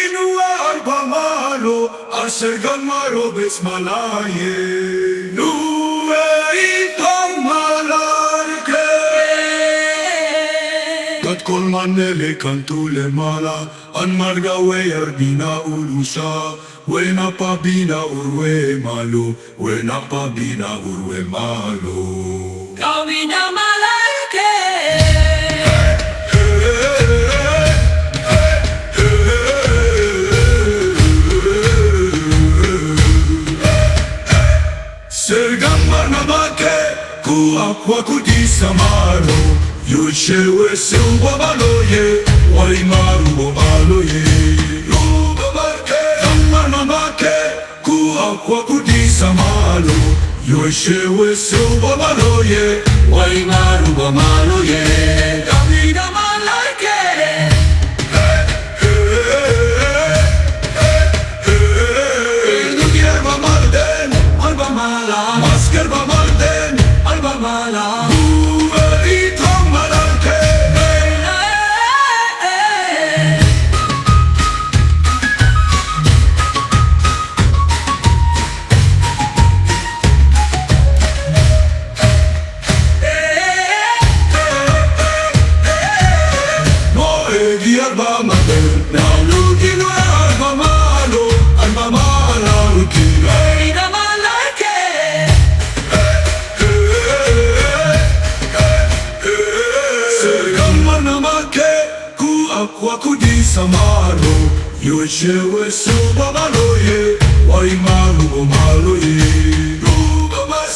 ginawa ay pamalo ang Serganmar malaye nuwe itong malarke kat kol manele kantule mala an margawe arbina ulusa wena pabina urwe malo wena pabina urwe malo kami na malarke Serganmar namagge ku akwa kudi samalo yushewe silwa baloye wai maru baloye Serganmar namagge ku akwa kudi samalo yushewe silwa baloye wai maru baloye kami na malarke Masker bamalden alba mala itong malarke no diar bamalden now looking alba malo alba mala looking akwa kudi samalo yoshewe suba maloye wai maru maloye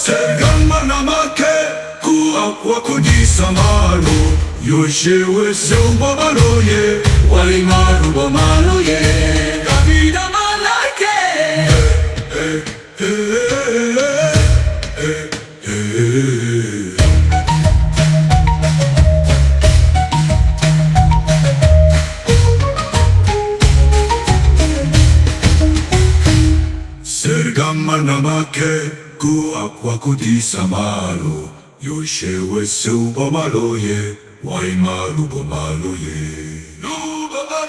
Serganmar namagge ku akwa kudi samalo yoshewe suba maloye wai maru maloye kami na malarke Serganmar namagge ku akwa kudi samalo yoshewe suba maloye wai maru maloye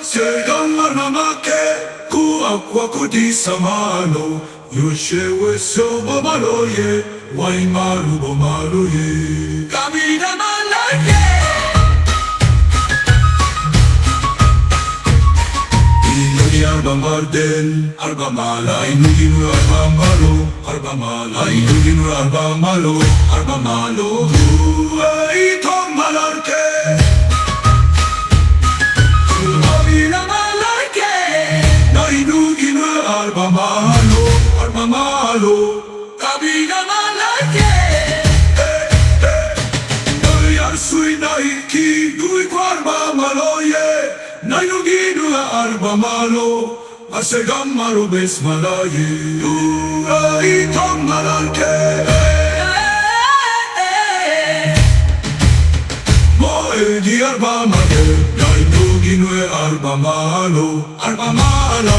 Serganmar namagge ku akwa kudi samalo yoshewe suba maloye wai maru maloye kami na malarke Arbamarden, arbamala, inuginu arbamalo, arbamala, inuginu arbamalo, arbamalo, itong malarke. Kami na malarke, na inuginu arbamalo, arbamalo, kami na malarke. Nayar sui naiki, dui arbamalo ye, na inuginu arbamalo. Serganmar malaye itong malarke Moe di arbamage na inuginu arbamalo arbamalo